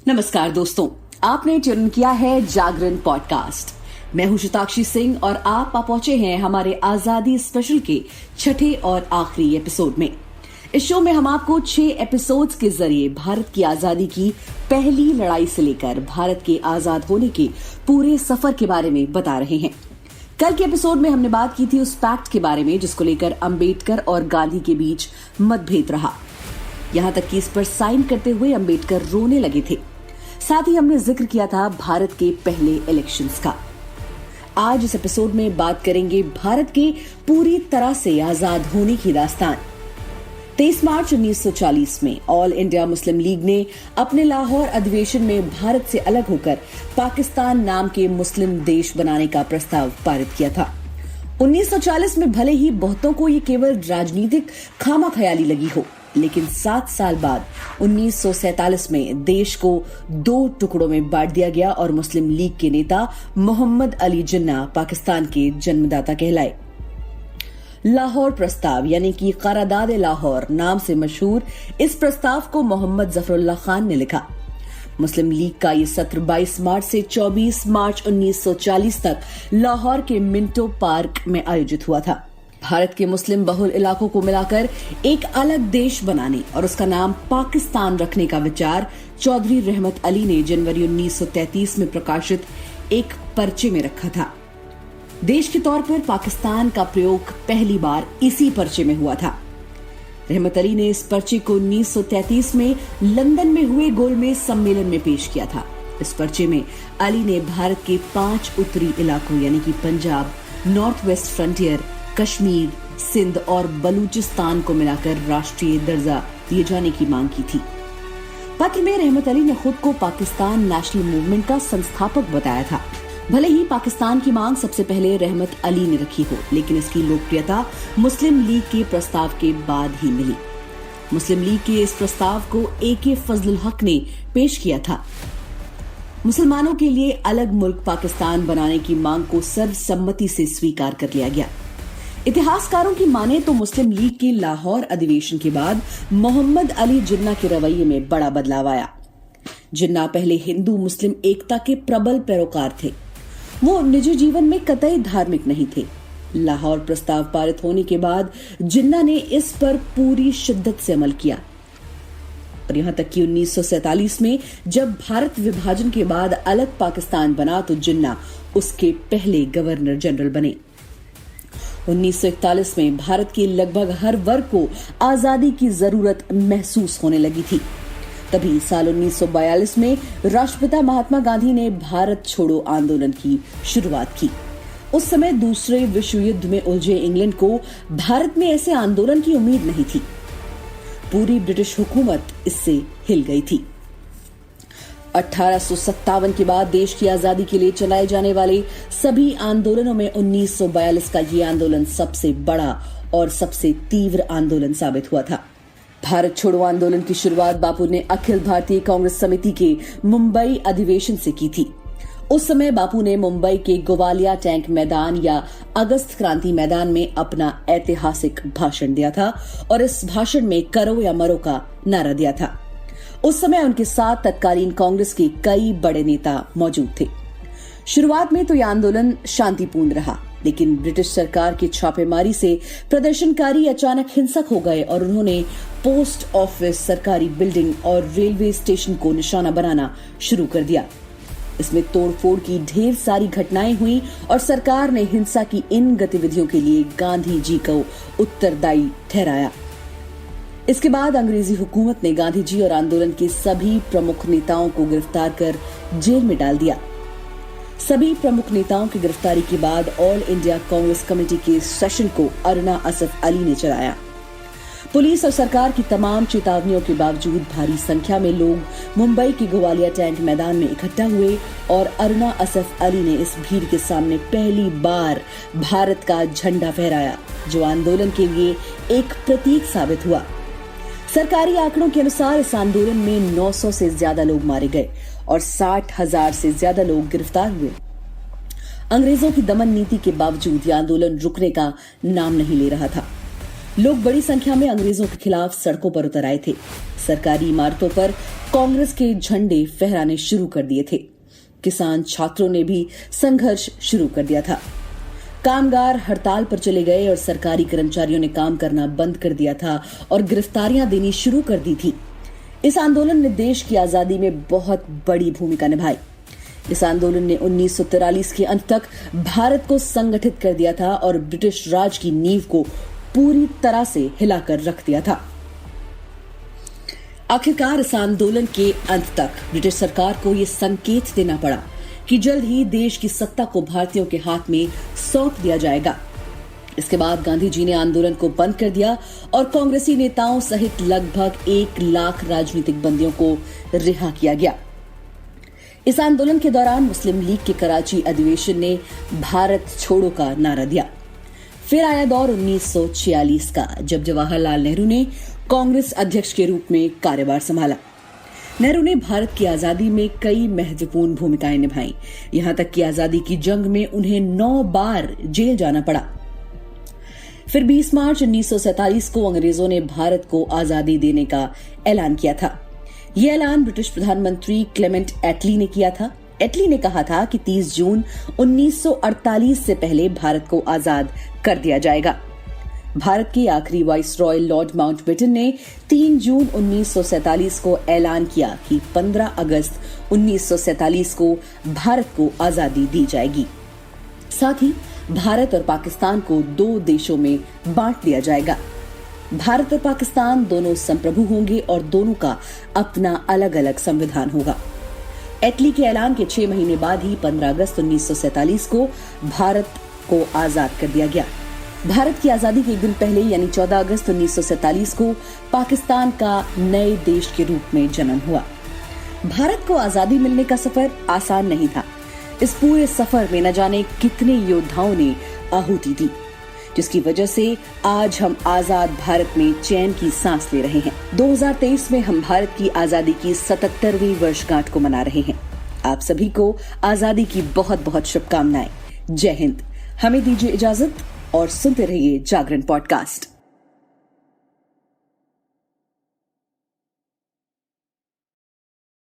नमस्कार दोस्तों, आपने ट्यून किया है जागरण पॉडकास्ट। मैं हूं शताक्षी सिंह और आप पहुंचे हैं हमारे आजादी स्पेशल के छठे और आखिरी एपिसोड में। इस शो में हम आपको 6 एपिसोड्स के जरिए भारत की आजादी की पहली लड़ाई से लेकर भारत के आजाद होने के पूरे सफर के बारे में बता रहे हैं। कल के एपिसोड में हमने बात की थी उस पैक्ट के बारे में जिसको लेकर अंबेडकर और गांधी के बीच मतभेद रहा। यहां तक कि इस पर साइन करते हुए अंबेडकर रोने लगे थे। साथ ही हमने जिक्र किया था भारत के पहले इलेक्शंस का। आज इस एपिसोड में बात करेंगे भारत के पूरी तरह से आजाद होने की दास्तान। 23 मार्च 1940 में ऑल इंडिया मुस्लिम लीग ने अपने लाहौर अधिवेशन में भारत से अलग होकर पाकिस्तान नाम के मुस्लिम देश बनाने का प्रस्ताव पारित किया था। 1940 में भले ही बहुतों को ये केवल राजनीतिक खामाखयाली लगी हो, लेकिन 7 साल बाद 1947 में देश को 2 टुकड़ों में बांट दिया गया और मुस्लिम लीग के नेता मोहम्मद अली जिन्ना पाकिस्तान के जन्मदाता कहलाए। लाहौर प्रस्ताव यानी कि करारदाद लाहौर नाम से मशहूर इस प्रस्ताव को मोहम्मद जफरुल्लाह खान ने लिखा। मुस्लिम लीग का ये सत्र 22 मार्च से 24 मार्च 1940 तक लाहौर के मिंटो पार्क में आयोजित हुआ था। भारत के मुस्लिम बहुल इलाकों को मिलाकर एक अलग देश बनाने और उसका नाम पाकिस्तान रखने का विचार चौधरी रहमत अली ने जनवरी 1933 में प्रकाशित एक पर्चे में रखा था। देश के तौर पर पाकिस्तान का प्रयोग पहली बार इसी पर्चे में हुआ था। रहमत अली ने इस पर्चे को 1933 में लंदन में हुए गोलमेज सम्मेलन में पेश किया था। इस पर्चे में अली ने भारत के 5 उत्तरी इलाकों यानी कि Punjab, north west frontier, Kashmir, Sindh और बलूचिस्तान को मिलाकर राष्ट्रीय दर्जा दिए जाने की मांग की थी। पत्र में रहमत अली ने खुद को पाकिस्तान नेशनल मूवमेंट का संस्थापक बताया था। भले ही पाकिस्तान की मांग सबसे पहले रहमत अली ने रखी हो, लेकिन इसकी लोकप्रियता मुस्लिम लीग के प्रस्ताव के बाद ही मिली। मुस्लिम लीग के इस प्रस्ताव को AK फजलुल हक ने पेश किया था। मुसलमानों के लिए अलग मुल्क पाकिस्तान बनाने की मांग को सर्वसम्मति से स्वीकार कर लिया गया। इतिहासकारों की माने तो मुस्लिम लीग के लाहौर अधिवेशन के बाद मोहम्मद अली जिन्ना के रवैये में बड़ा बदलाव आया। जिन्ना पहले हिंदू मुस्लिम एकता के प्रबल पैरोकार थे। वो निजी जीवन में कतई धार्मिक नहीं थे। लाहौर प्रस्ताव पारित होने के बाद जिन्ना ने इस पर पूरी शिद्दत से अमल किया और यहां तक कि 1947 में जब भारत विभाजन के बाद अलग पाकिस्तान बना तो जिन्ना उसके पहले गवर्नर जनरल बने। 1941 में भारत के लगभग हर वर्ग को आजादी की जरूरत महसूस होने लगी थी। तभी साल 1942 में राष्ट्रपिता महात्मा गांधी ने भारत छोड़ो आंदोलन की शुरुआत की। उस समय दूसरे विश्व युद्ध में उलझे इंग्लैंड को भारत में ऐसे आंदोलन की उम्मीद नहीं थी। पूरी ब्रिटिश हुकूमत इससे हिल गई थी। 1857 के बाद देश की आजादी के लिए चलाए जाने वाले सभी आंदोलनों में 1942 का ये आंदोलन सबसे बड़ा और सबसे तीव्र आंदोलन साबित हुआ था। भारत छोड़ो आंदोलन की शुरुआत बापू ने अखिल भारतीय कांग्रेस समिति के मुंबई अधिवेशन से की थी। उस समय बापू ने मुंबई के गोवालिया टैंक मैदान या अगस्त क्रांति मैदान में अपना ऐतिहासिक भाषण दिया था और इस भाषण में करो या मरो का नारा दिया था। उस समय उनके साथ तत्कालीन कांग्रेस के कई बड़े नेता मौजूद थे। शुरुआत में तो यह आंदोलन शांतिपूर्ण रहा, लेकिन ब्रिटिश सरकार की छापेमारी से प्रदर्शनकारी अचानक हिंसक हो गए और उन्होंने पोस्ट ऑफिस, सरकारी बिल्डिंग और रेलवे स्टेशन को निशाना बनाना शुरू कर दिया। इसमें तोड़फोड़ की ढेर सारी घटनाएं हुई और सरकार ने हिंसा की इन गतिविधियों के लिए गांधी जी को उत्तरदायी ठहराया। इसके बाद अंग्रेजी हुकूमत ने गांधी जी और आंदोलन के सभी प्रमुख नेताओं को गिरफ्तार कर जेल में डाल दिया। सभी प्रमुख नेताओं की गिरफ्तारी के बाद ऑल इंडिया कांग्रेस कमेटी के सेशन को अरुणा असफ अली ने चलाया। पुलिस और सरकार की तमाम चेतावनियों के बावजूद भारी संख्या में लोग मुंबई के गोवालिया टैंक मैदान में इकट्ठा हुए और अरुणा असफ अली ने इस भीड़ के सामने पहली बार भारत का झंडा फहराया, जो आंदोलन के लिए एक प्रतीक साबित हुआ। सरकारी आंकड़ों के अनुसार इस आंदोलन में 900 से ज्यादा लोग मारे गए और 60,000 से ज्यादा लोग गिरफ्तार हुए। अंग्रेजों की दमन नीति के बावजूद यह आंदोलन रुकने का नाम नहीं ले रहा था। लोग बड़ी संख्या में अंग्रेजों के खिलाफ सड़कों पर उतर आए थे। सरकारी इमारतों पर कांग्रेस के झंडे फहराने शुरू कर दिए थे। किसान छात्रों ने भी संघर्ष शुरू कर दिया था। कामगार हड़ताल पर चले गए और सरकारी कर्मचारियों ने काम करना बंद कर दिया था और गिरफ्तारियां देनी शुरू कर दी थी। इस आंदोलन ने देश की आजादी में बहुत बड़ी भूमिका निभाई। इस आंदोलन ने 1943 के अंत तक भारत को संगठित कर दिया था और ब्रिटिश राज की नींव को पूरी तरह से हिलाकर रख दिया था। आखिरकार इस आंदोलन के अंत तक ब्रिटिश सरकार को यह संकेत देना पड़ा कि जल्द ही देश की सत्ता को भारतीयों के हाथ में सौंप दिया जाएगा। इसके बाद गांधी जी ने आंदोलन को बंद कर दिया और कांग्रेसी नेताओं सहित लगभग 1 लाख राजनीतिक बंदियों को रिहा किया गया। इस आंदोलन के दौरान मुस्लिम लीग के कराची अधिवेशन ने भारत छोड़ो का नारा दिया। फिर आया दौर 1946 का, जब जवाहरलाल नेहरू ने कांग्रेस अध्यक्ष के रूप में कार्यभार संभाला। नेहरू ने भारत की आजादी में कई महत्वपूर्ण भूमिकाएं निभाई। यहां तक कि आजादी की जंग में उन्हें 9 बार जेल जाना पड़ा। फिर 20 मार्च 1947 को अंग्रेजों ने भारत को आजादी देने का ऐलान किया था। यह ऐलान ब्रिटिश प्रधानमंत्री क्लेमेंट एटली ने किया था। एटली ने कहा था कि 30 जून 1948 से पहले भारत को आजाद कर दिया जाएगा। भारत के आखिरी वाइसरॉय लॉर्ड माउंटबेटन ने 3 जून 1947 को ऐलान किया कि 15 अगस्त 1947 को भारत को आजादी दी जाएगी। साथ ही भारत और पाकिस्तान को 2 देशों में बांट दिया जाएगा। भारत और पाकिस्तान दोनों संप्रभु होंगे और दोनों का अपना अलग अलग संविधान होगा। एटली के ऐलान के 6 महीने बाद ही 15 अगस्त 1947 को भारत को आजाद कर दिया गया। भारत की आजादी के एक दिन पहले यानी 14 अगस्त 1947 को पाकिस्तान का नए देश के रूप में जन्म हुआ। भारत को आजादी मिलने का सफर आसान नहीं था। इस पूरे सफर में न जाने कितने योद्धाओं ने आहुति दी, जिसकी वजह से आज हम आजाद भारत में चैन की सांस ले रहे हैं। 2023 में हम भारत की आजादी की 77वीं वर्षगांठ को मना रहे हैं। आप सभी को आजादी की बहुत बहुत शुभकामनाएं। जय हिंद। हमें दीजिए इजाजत और सुनते रहिए जागरण पॉडकास्ट।